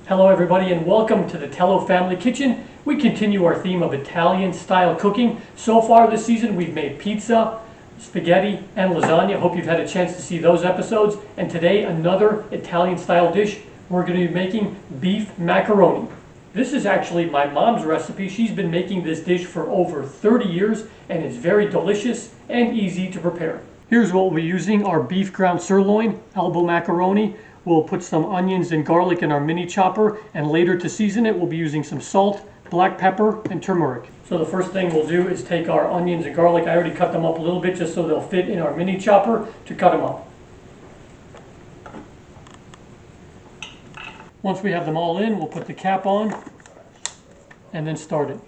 Hello everybody and welcome to the Tellow Family Kitchen. We continue our theme of Italian style cooking. So far this season we've made pizza, spaghetti, and lasagna. Hope you've had a chance to see those episodes. And today another Italian style dish. We're going to be making beef macaroni. This is actually my mom's recipe. She's been making this dish for over 30 years and it's very delicious and easy to prepare. Here's what we're using: our beef ground sirloin, elbow macaroni. We'll put some onions and garlic in our mini chopper, and later to season it we'll be using some salt, black pepper, and turmeric. So the first thing we'll do is take our onions and garlic. I already cut them up a little bit just so they'll fit in our mini chopper to cut them up. Once we have them all in, we'll put the cap on and then start it.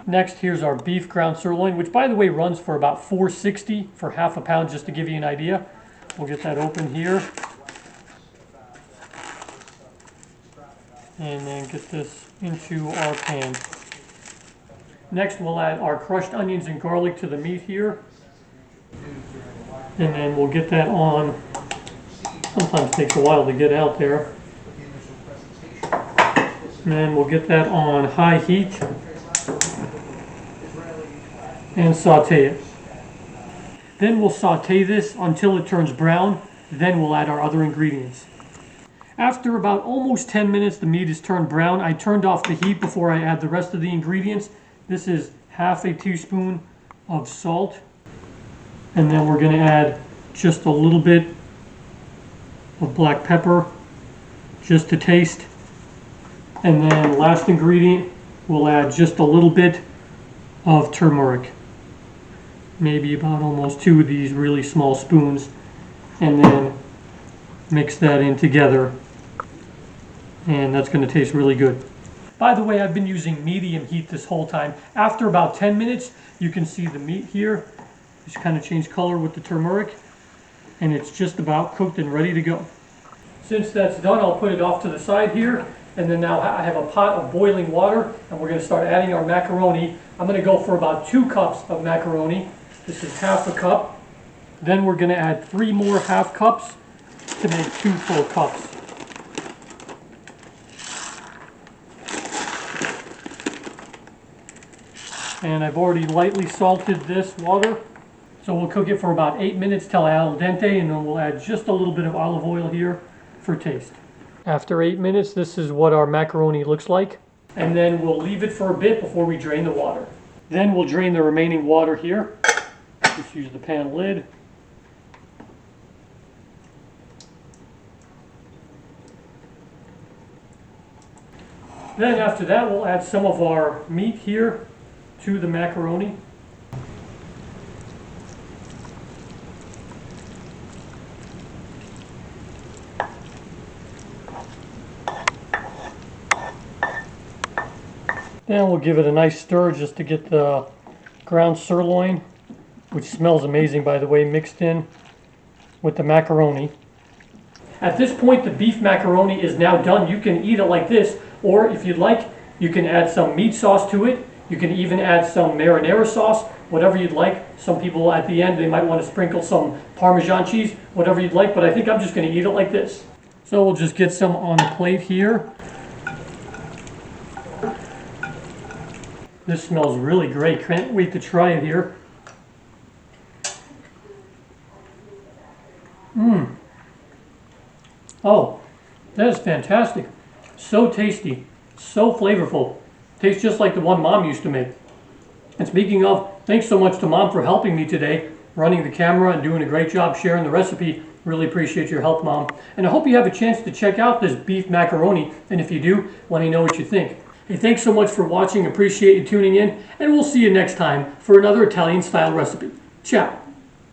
Next, here's our beef ground sirloin, which by the way runs for about $4.60 for half a pound, just to give you an idea. We'll get that open here. And then get this into our pan. Next, we'll add our crushed onions and garlic to the meat here. And then we'll get that on. Sometimes it takes a while to get out there. And then we'll get that on high heat and saute it. Then we'll saute this until it turns brown. Then we'll add our other ingredients. After about almost 10 minutes the meat is turned brown. I turned off the heat before I add the rest of the ingredients. This is half a teaspoon of salt. And then we're going to add just a little bit of black pepper, just to taste. And then last ingredient, we'll add just a little bit of turmeric. Maybe about almost 2 of these really small spoons. And then mix that in together. And that's going to taste really good. By the way, I've been using medium heat this whole time. After about 10 minutes, you can see the meat here. Just kind of change color with the turmeric. And it's just about cooked and ready to go. Since that's done, I'll put it off to the side here. And then now I have a pot of boiling water. And we're going to start adding our macaroni. I'm going to go for about 2 cups of macaroni. This is half a cup. Then we're going to add 3 more half cups to make 2 full cups. And I've already lightly salted this water. So we'll cook it for about 8 minutes till al dente, and then we'll add just a little bit of olive oil here for taste. After 8 minutes, this is what our macaroni looks like. And then we'll leave it for a bit before we drain the water. Then we'll drain the remaining water here. Just use the pan lid. Then after that, we'll add some of our meat here to the macaroni. Then we'll give it a nice stir just to get the ground sirloin, which smells amazing by the way, mixed in with the macaroni. At this point, the beef macaroni is now done. You can eat it like this, or if you'd like, you can add some meat sauce to it. You can even add some marinara sauce, whatever you'd like. Some people at the end, they might want to sprinkle some Parmesan cheese, whatever you'd like, but I think I'm just going to eat it like this. So we'll just get some on the plate here. This smells really great. Can't wait to try it here. Oh, that is fantastic. So tasty, so flavorful. Tastes just like the one Mom used to make. And speaking of, thanks so much to Mom for helping me today, running the camera and doing a great job sharing the recipe. Really appreciate your help, Mom. And I hope you have a chance to check out this beef macaroni. And if you do, let me know what you think. Hey, thanks so much for watching. Appreciate you tuning in. And we'll see you next time for another Italian style recipe. Ciao.